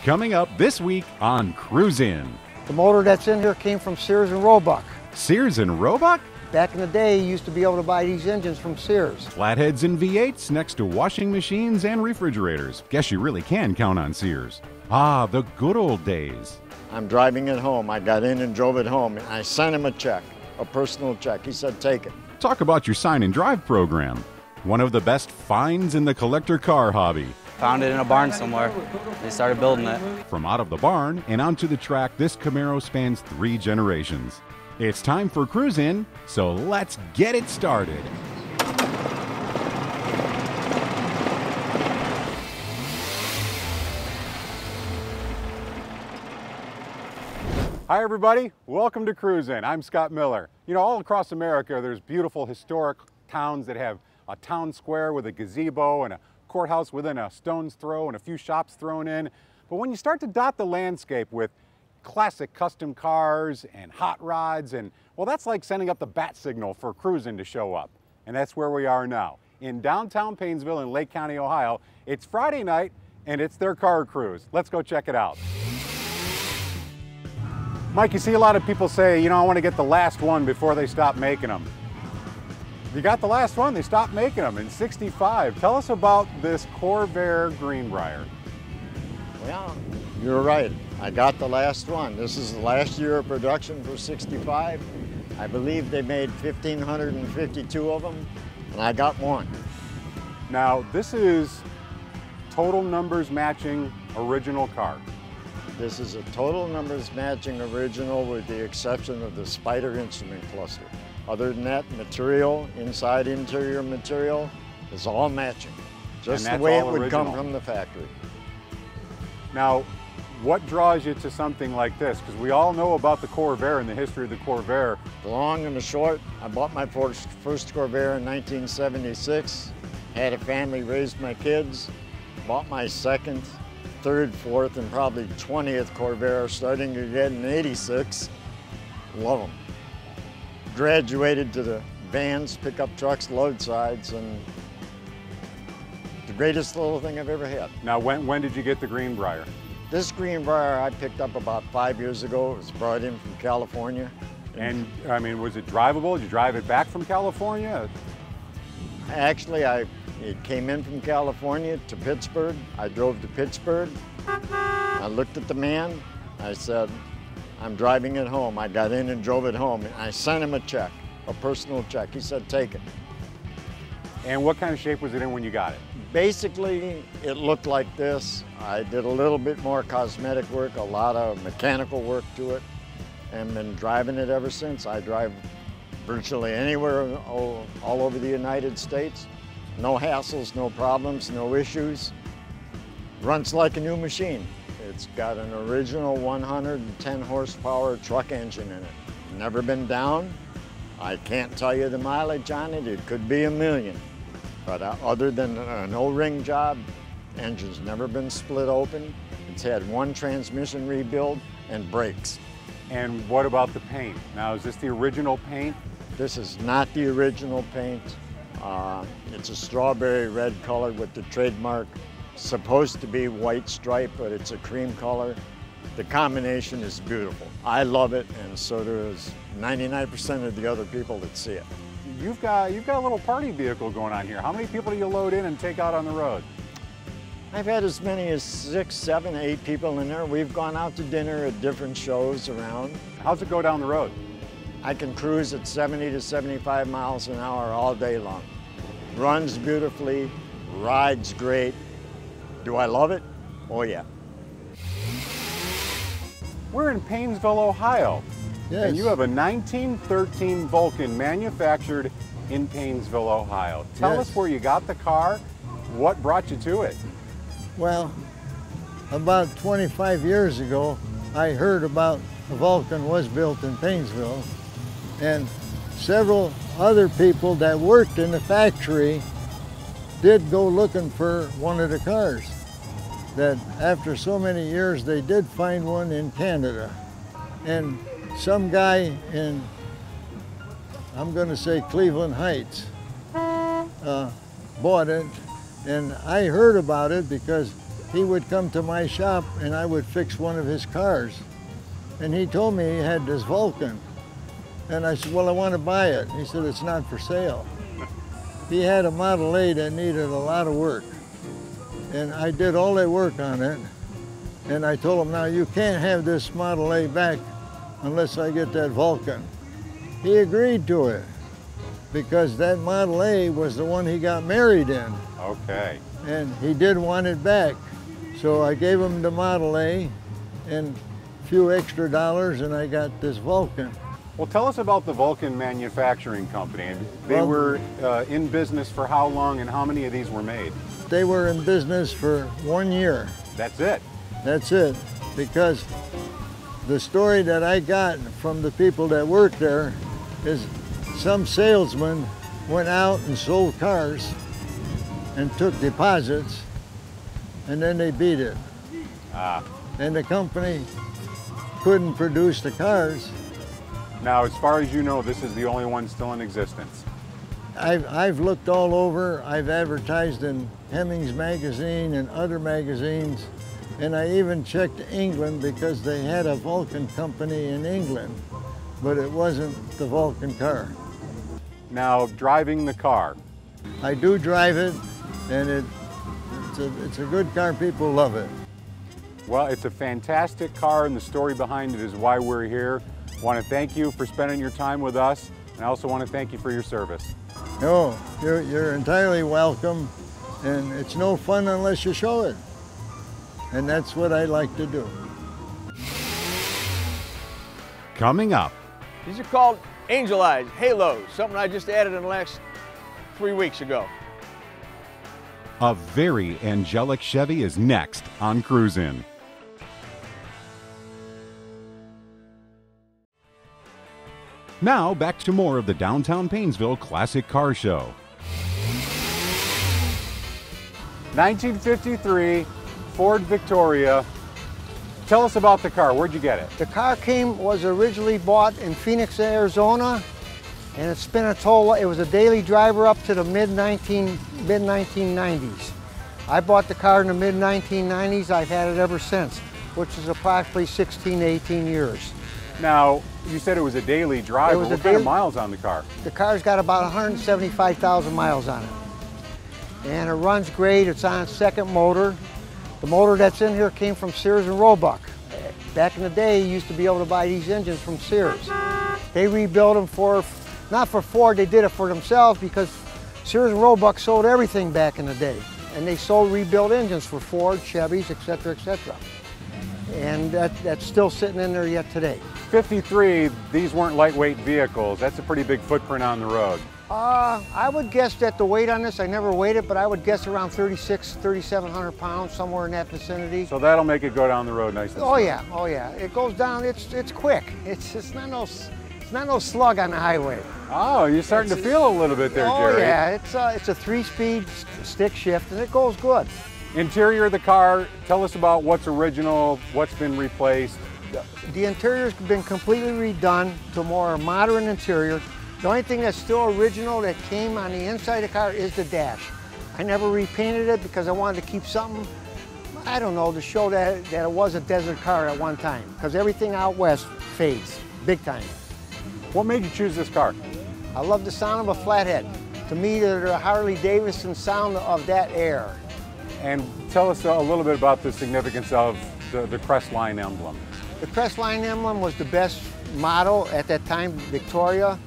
Coming up this week on Cruise In. The motor that's in here came from Sears and Roebuck. Sears and Roebuck? Back in the day, you used to be able to buy these engines from Sears. Flatheads and V8s next to washing machines and refrigerators. Guess you really can count on Sears. Ah, the good old days. I'm driving it home. I got in and drove it home. And I sent him a check, a personal check. He said, take it. Talk about your sign and drive program. One of the best finds in the collector car hobby. Found it in a barn somewhere. They started building it. From out of the barn and onto the track, this Camaro spans 3 generations. It's time for Cruise In, so let's get it started. Hi everybody, welcome to Cruise In. I'm Scott Miller. You know, all across America there's beautiful historic towns that have a town square with a gazebo and a courthouse within a stone's throw and a few shops thrown in. But when you start to dot the landscape with classic custom cars and hot rods, and well, that's like sending up the bat signal for Cruise In to show up. And that's where we are now, in downtown Painsville in Lake County, Ohio. It's Friday night and it's their car cruise. Let's go check it out. Mike, you see a lot of people say, you know, I want to get the last one before they stop making them. You got the last one, they stopped making them in '65. Tell us about this Corvair Greenbrier. Well, you're right. I got the last one. This is the last year of production for '65. I believe they made 1,552 of them, and I got one. Now, this is total numbers matching original car. This is a total numbers matching original with the exception of the Spider instrument cluster. Other than that, material, inside interior material, is all matching. Just the way it would come from the factory. Now, what draws you to something like this? Because we all know about the Corvair and the history of the Corvair. The long and the short, I bought my first Corvair in 1976, had a family, raised my kids, bought my second, third, fourth, and probably 20th Corvair starting again in '86. Love them. Graduated to the vans, pickup trucks, load sides, and the greatest little thing I've ever had. Now, when did you get the Greenbrier? This Greenbrier I picked up about 5 years ago. It was brought in from California. And, I mean, was it drivable? Did you drive it back from California? Actually, it came in from California to Pittsburgh. I drove to Pittsburgh. I looked at the man. I said, I'm driving it home. I got in and drove it home. And I sent him a check, a personal check. He said, take it. And what kind of shape was it in when you got it? Basically, it looked like this. I did a little bit more cosmetic work, a lot of mechanical work to it, and been driving it ever since. I drive virtually anywhere all over the United States. No hassles, no problems, no issues. Runs like a new machine. It's got an original 110 horsepower truck engine in it. Never been down. I can't tell you the mileage on it. It could be 1,000,000. But other than an O-ring job, engine's never been split open. It's had one transmission rebuild and brakes. And what about the paint? Now, is this the original paint? This is not the original paint. It's a strawberry red color with the trademark. Supposed to be white stripe, but it's a cream color. The combination is beautiful. I love it, and so does 99% of the other people that see it. You've got a little party vehicle going on here. How many people do you load in and take out on the road? I've had as many as 6, 7, 8 people in there. We've gone out to dinner at different shows around. How's it go down the road? I can cruise at 70 to 75 miles an hour all day long. Runs beautifully, rides great. Do I love it? Oh yeah. We're in Painsville, Ohio. Yes. And you have a 1913 Vulcan manufactured in Painsville, Ohio. Tell us where you got the car, what brought you to it? Well, about 25 years ago, I heard about a Vulcan was built in Painsville, and several other people that worked in the factory did go looking for one of the cars. That after so many years, they did find one in Canada. And some guy in, I'm going to say Cleveland Heights, bought it, and I heard about it because he would come to my shop and I would fix one of his cars. And he told me he had this Vulcan. And I said, well, I want to buy it. He said, it's not for sale. He had a Model A that needed a lot of work. And I did all that work on it. And I told him, now you can't have this Model A back unless I get that Vulcan. He agreed to it because that Model A was the one he got married in. Okay. And he did want it back. So I gave him the Model A and a few extra dollars and I got this Vulcan. Well, tell us about the Vulcan Manufacturing Company. They were in business for how long and how many of these were made? They were in business for 1 year. That's it? That's it. Because the story that I got from the people that worked there is some salesman went out and sold cars and took deposits and then they beat it. And the company couldn't produce the cars. Now, as far as you know, this is the only one still in existence. I've looked all over. I've advertised in Hemmings magazine and other magazines, and I even checked England because they had a Vulcan company in England, but it wasn't the Vulcan car. Now, driving the car. I do drive it, and it's a good car. People love it. Well, it's a fantastic car, and the story behind it is why we're here. I want to thank you for spending your time with us, and I also want to thank you for your service. No, you're entirely welcome, and it's no fun unless you show it. And that's what I like to do. Coming up. These are called Angel Eyes, Halos, something I just added in the last 3 weeks ago. A very angelic Chevy is next on Cruisin'. Now, back to more of the Downtown Painsville Classic Car Show. 1953 Ford Victoria. Tell us about the car. Where'd you get it? The car was originally bought in Phoenix, Arizona, and it's been it was a daily driver up to the mid-1990s. I bought the car in the mid-1990s. I've had it ever since, which is approximately 16 to 18 years. Now, you said it was a daily driver. What kind of miles on the car? The car's got about 175,000 miles on it. And it runs great. It's on its second motor. The motor that's in here came from Sears and Roebuck. Back in the day, you used to be able to buy these engines from Sears. They rebuilt them not for Ford, they did it for themselves because Sears and Roebuck sold everything back in the day. And they sold rebuilt engines for Ford, Chevys, etc., etc. And that's still sitting in there yet today. 53, these weren't lightweight vehicles. That's a pretty big footprint on the road. I would guess that the weight on this, I never weighed it, but I would guess around 3,700 pounds, somewhere in that vicinity. So that'll make it go down the road nice and smooth. Oh yeah, oh yeah. It goes down, it's quick. It's not no slug on the highway. Oh, you're starting to feel a little bit there, Jerry. Oh yeah, it's a 3-speed stick shift and it goes good. Interior of the car, tell us about what's original, what's been replaced. The interior's been completely redone to a more modern interior. The only thing that's still original that came on the inside of the car is the dash. I never repainted it because I wanted to keep something, I don't know, to show that it was a desert car at one time. Because everything out west fades, big time. What made you choose this car? I love the sound of a flathead. To me, they're the Harley Davidson sound of that air. And tell us a little bit about the significance of the Crestline emblem. The Crestline emblem was the best model at that time, Victoria,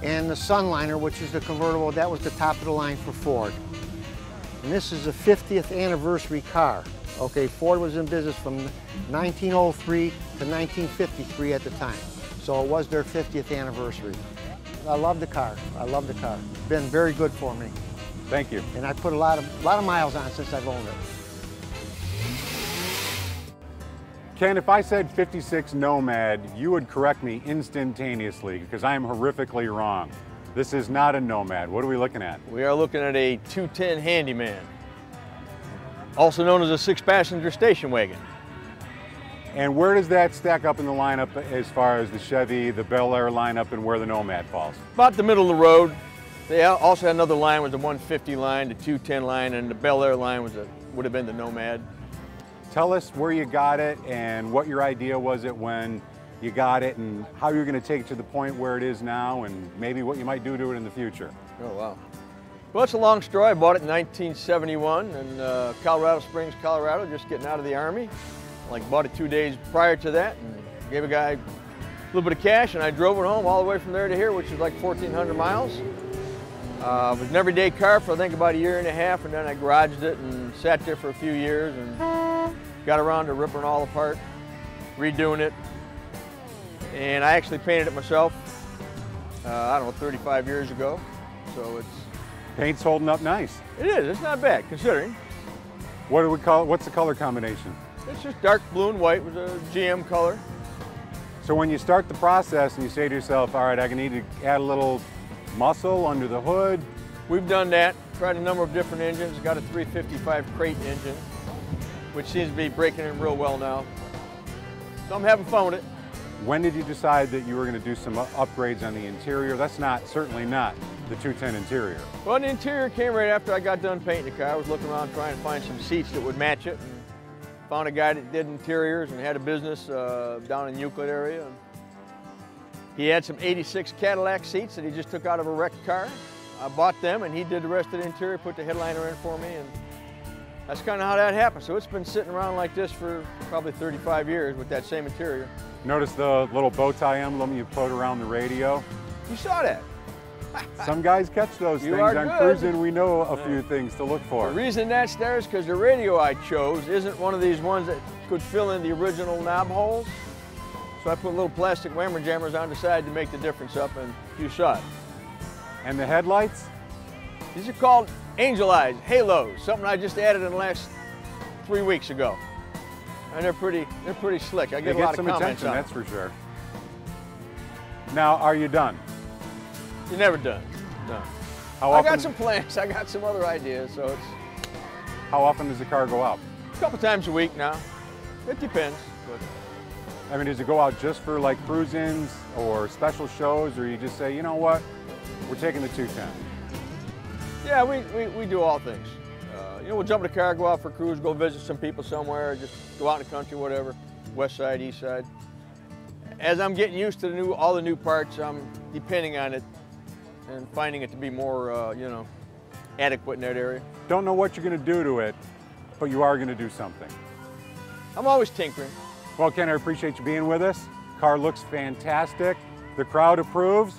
and the Sunliner, which is the convertible, that was the top of the line for Ford. And this is the 50th anniversary car. Okay, Ford was in business from 1903 to 1953 at the time. So it was their 50th anniversary. I love the car. I love the car. It's been very good for me. Thank you. And I put a lot of miles on it since I've owned it. Ken, if I said 56 Nomad, you would correct me instantaneously because I am horrifically wrong. This is not a Nomad. What are we looking at? We are looking at a 210 Handyman, also known as a 6-passenger station wagon. And where does that stack up in the lineup as far as the Chevy, the Bel Air lineup, and where the Nomad falls? About the middle of the road. They also had another line with the 150 line, the 210 line, and the Bel Air line would have been the Nomad. Tell us where you got it and what your idea was when you got it and how you're going to take it to the point where it is now and maybe what you might do to it in the future. Oh, wow. Well, it's a long story. I bought it in 1971 in Colorado Springs, Colorado, just getting out of the Army. Like, bought it 2 days prior to that and gave a guy a little bit of cash, and I drove it home all the way from there to here, which is like 1,400 miles. It was an everyday car for I think about a year and a half, and then I garaged it and sat there for a few years and got around to ripping it all apart, redoing it. And I actually painted it myself, I don't know, 35 years ago. So it's... Paint's holding up nice. It is, it's not bad considering. What do we call it? What's the color combination? It's just dark blue and white with a GM color. So when you start the process and you say to yourself, all right, I need to add a little muscle under the hood. We've done that, tried a number of different engines, got a 355 crate engine, which seems to be breaking in real well now. So I'm having fun with it. When did you decide that you were going to do some upgrades on the interior? That's certainly not the 210 interior. Well, the interior came right after I got done painting the car. I was looking around trying to find some seats that would match it. And found a guy that did interiors and had a business down in Euclid area. And he had some 86 Cadillac seats that he just took out of a wrecked car. I bought them and he did the rest of the interior, put the headliner in for me, and that's kind of how that happened. So it's been sitting around like this for probably 35 years with that same interior. Notice the little bow tie emblem you put around the radio? You saw that. Some guys catch those things. On cruising, we know a few things to look for. The reason that's there is because the radio I chose isn't one of these ones that could fill in the original knob holes. So I put little plastic whammer jammers on the side to make the difference up, and you saw it. And the headlights? These are called angel eyes, halos, something I just added in the last 3 weeks ago. And they're pretty slick. I get a lot of comments on them. That's for sure. Now, are you done? You're never done. No. I got some plans. I got some other ideas. So it's. How often does the car go out? A couple times a week now. It depends. But. I mean, does it go out just for like cruise-ins or special shows, or you just say, you know what, we're taking the 210? Yeah, we do all things. You know, we'll jump in the car, go out for a cruise, go visit some people somewhere, just go out in the country, whatever, west side, east side. As I'm getting used to all the new parts, I'm depending on it and finding it to be more, you know, adequate in that area. Don't know what you're going to do to it, but you are going to do something. I'm always tinkering. Well, Ken, I appreciate you being with us. Car looks fantastic. The crowd approves.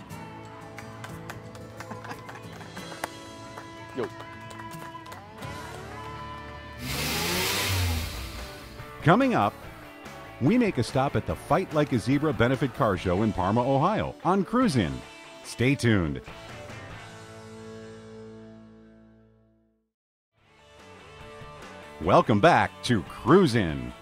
Yo. Coming up, we make a stop at the Fight Like a Zebra Benefit Car Show in Parma, Ohio on Cruise In. Stay tuned. Welcome back to Cruise In.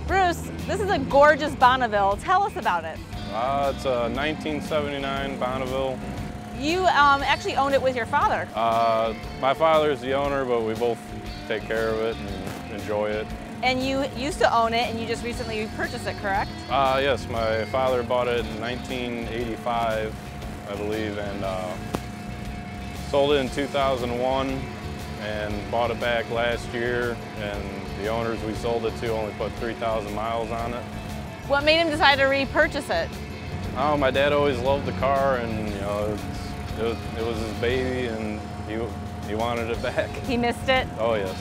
Bruce, this is a gorgeous Bonneville. Tell us about it. It's a 1979 Bonneville. You actually owned it with your father. My father's the owner, but we both take care of it and enjoy it. And you used to own it, and you just recently purchased it, correct? Yes, my father bought it in 1985, I believe, and sold it in 2001 and bought it back last year, and the owners we sold it to only put 3,000 miles on it. What made him decide to repurchase it? Oh, my dad always loved the car, and you know, it was his baby, and he wanted it back. He missed it? Oh, yes.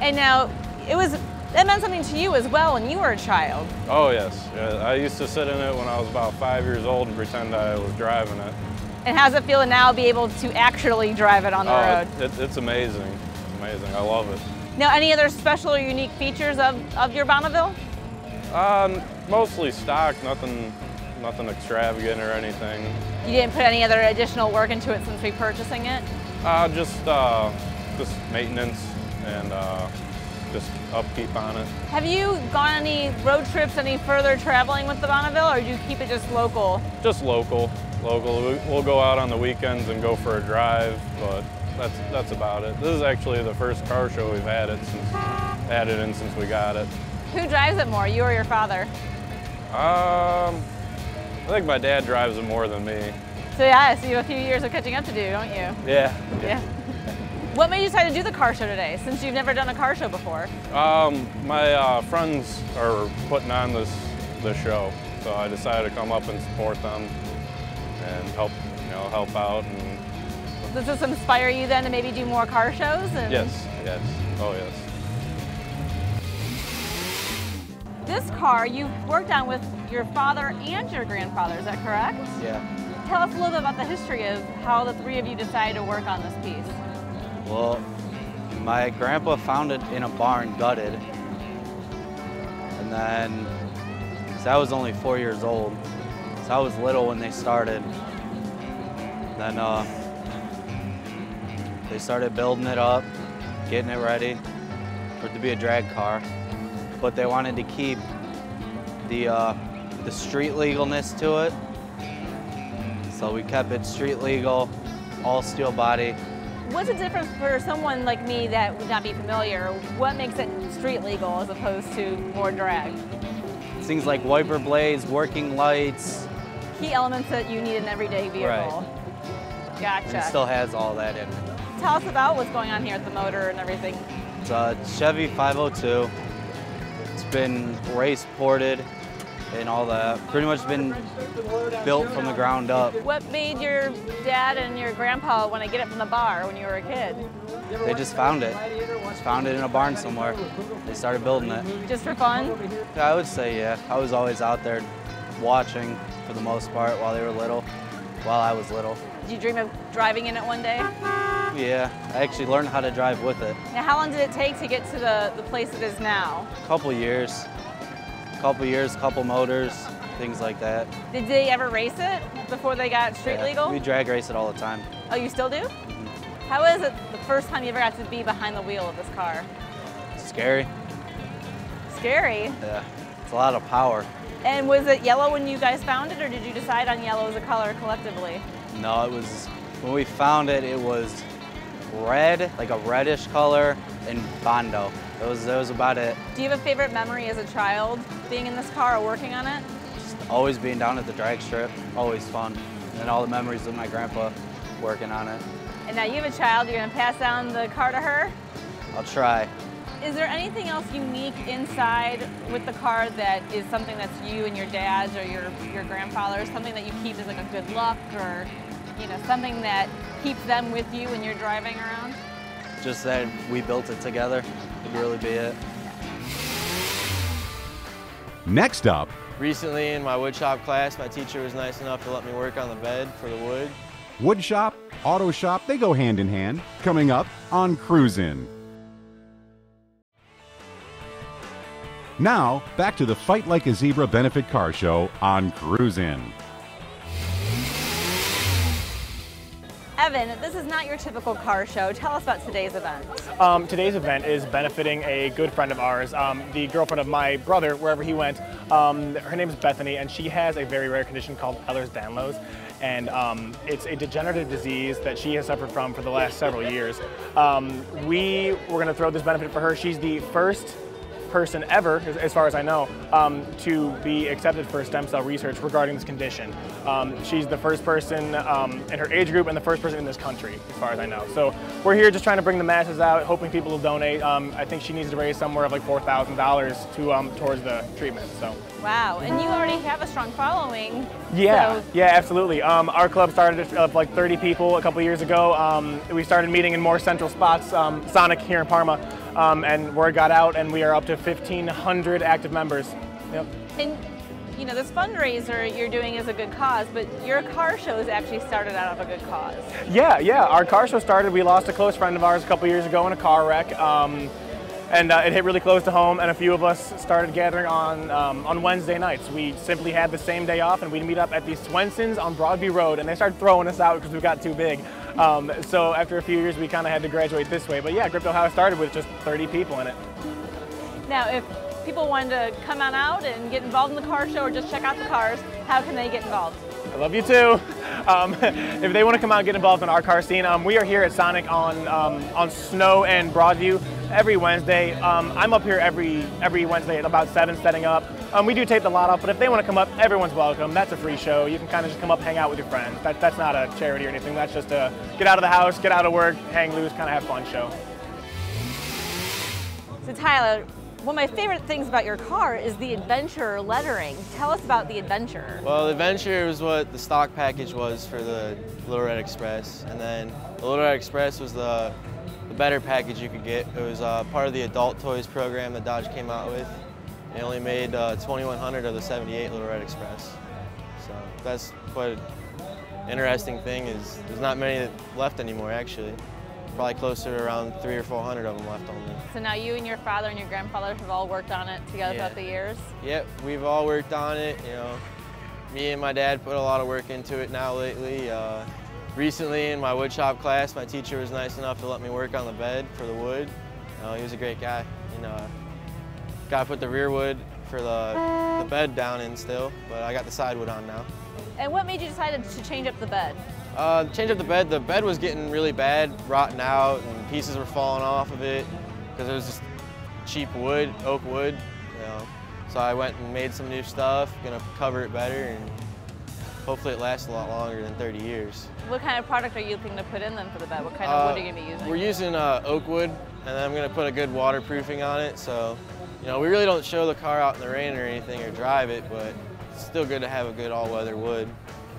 And now, that meant something to you as well when you were a child. Oh, yes. I used to sit in it when I was about 5 years old and pretend I was driving it. And how does it feel to now be able to actually drive it on the road? It's amazing. It's amazing. I love it. Now, any other special or unique features of your Bonneville? Mostly stock, nothing extravagant or anything. You didn't put any other additional work into it since repurchasing it? Just maintenance and just upkeep on it. Have you gone any road trips, any further traveling with the Bonneville, or do you keep it just local? Just local. We'll go out on the weekends and go for a drive, but that's about it. This is actually the first car show we've had it since we got it. Who drives it more, you or your father? I think my dad drives it more than me. So yeah, so you have a few years of catching up to do, don't you? Yeah. Yeah. What made you decide to do the car show today, since you've never done a car show before? My friends are putting on this show, so I decided to come up and support them and help out. And does this inspire you then to maybe do more car shows? And... Yes, oh yes. This car you've worked on with your father and your grandfather, is that correct? Yeah. Tell us a little bit about the history of how the three of you decided to work on this piece. Well, my grandpa found it in a barn, gutted. And then, because I was only 4 years old, so I was little when they started. Then they started building it up, getting it ready for it to be a drag car. But they wanted to keep the street legalness to it. So we kept it street legal, all steel body. What's the difference for someone like me that would not be familiar? What makes it street legal as opposed to more drag? Things like wiper blades, working lights. Key elements that you need in an everyday vehicle. Right. Gotcha. And it still has all that in it. Tell us about what's going on here at the motor and everything. It's a Chevy 502. It's been race ported and all that. Pretty much been built from the ground up. What made your dad and your grandpa want to get it from the bar when you were a kid? They just found it. Just found it in a barn somewhere. They started building it. Just for fun? I would say, yeah. I was always out there watching for the most part while they were little, while I was little. Did you dream of driving in it one day? Yeah, I actually learned how to drive with it. Now, how long did it take to get to the place it is now? Couple years, couple motors, things like that. Did they ever race it before they got street legal? We drag race it all the time. Oh, you still do? Mm-hmm. How is it the first time you ever got to be behind the wheel of this car? Scary. Scary? Yeah, it's a lot of power. And was it yellow when you guys found it, or did you decide on yellow as a color collectively? No, it was, when we found it, it was red, like a reddish color, and Bondo. That was about it. Do you have a favorite memory as a child being in this car or working on it? Just always being down at the drag strip, always fun. And all the memories of my grandpa working on it. And now you have a child, you're gonna pass down the car to her? I'll try. Is there anything else unique inside with the car that is something that's you and your dad's or your grandfather's, something that you keep as like a good luck, or something that keeps them with you when you're driving around? Just that we built it together would really be it. Next up, recently in my woodshop class, my teacher was nice enough to let me work on the bed for the wood. wood shop, auto shop, they go hand in hand. Coming up on Cruisin'. Now, back to the Fight Like a Zebra benefit car show on Cruisin'. Evan, this is not your typical car show. Tell us about today's event. Today's event is benefiting a good friend of ours, the girlfriend of my brother, wherever he went. Her name is Bethany, and she has a very rare condition called Ehlers-Danlos. And it's a degenerative disease that she has suffered from for the last several years. We were going to throw this benefit for her. She's the first person ever, as far as I know, to be accepted for stem cell research regarding this condition. She's the first person in her age group and the first person in this country, as far as I know. So we're here just trying to bring the masses out, hoping people will donate. I think she needs to raise somewhere of like $4,000 to towards the treatment. So. Wow, and you already have a strong following. Yeah, so. Yeah, absolutely. Our club started of like 30 people a couple years ago. We started meeting in more central spots, Sonic here in Parma, and word got out, and we are up to 1,500 active members. Yep. And you know, this fundraiser you're doing is a good cause, but your car show has actually started out of a good cause. Yeah. Our car show started. We lost a close friend of ours a couple years ago in a car wreck. And it hit really close to home, and a few of us started gathering on Wednesday nights. We simply had the same day off, and we'd meet up at the Swenson's on Broadview Road, and they started throwing us out because we got too big. So after a few years, we kind of had to graduate this way. But yeah, Crypto House started with just 30 people in it. Now, if people wanted to come on out and get involved in the car show or just check out the cars, how can they get involved? I love you too. If they want to come out and get involved in our car scene, we are here at Sonic on Snow and Broadview every Wednesday. I'm up here every Wednesday at about 7 setting up. We do take the lot off, but if they want to come up, everyone's welcome. That's a free show. You can kind of just come up, hang out with your friends. That's not a charity or anything. That's just a get out of the house, get out of work, hang loose, kind of have fun show. So Tyler, one of my favorite things about your car is the Adventure lettering. Tell us about the Adventure. Well, the Adventure was what the stock package was for the Little Red Express, and then the Little Red Express was the better package you could get. It was part of the adult toys program that Dodge came out with. They only made 2,100 of the 78 Little Red Express. So that's quite an interesting thing, is there's not many left anymore, actually. Probably closer to around 300 or 400 of them left only. So now you and your father and your grandfather have all worked on it together throughout the years? Yep, we've all worked on it. You know, me and my dad put a lot of work into it now lately. Recently in my woodshop class, my teacher was nice enough to let me work on the bed for the wood. He was a great guy. You know, got to put the rear wood for the bed down in still, but I got the side wood on now. And what made you decide to change up the bed? Change up the bed was getting really bad, rotting out, and pieces were falling off of it because it was just cheap wood, oak wood, you know. So I went and made some new stuff, gonna cover it better, and hopefully it lasts a lot longer than 30 years. What kind of product are you looking to put in then for the bed? What kind of wood are you gonna be using? We're using oak wood, and then I'm gonna put a good waterproofing on it. So, you know, we really don't show the car out in the rain or anything or drive it, but it's still good to have a good all-weather wood.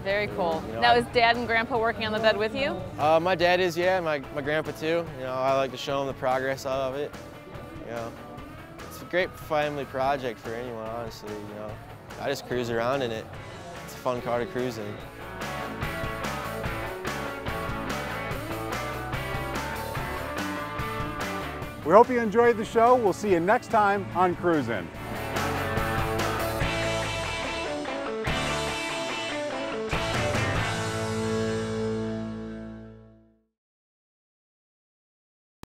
Very cool. You know, now, is Dad and Grandpa working on the bed with you? My dad is, yeah, my grandpa too. You know, I like to show him the progress of it. You know, it's a great family project for anyone, honestly. You know, I just cruise around in it. It's a fun car to cruise in. We hope you enjoyed the show. We'll see you next time on Cruisin'.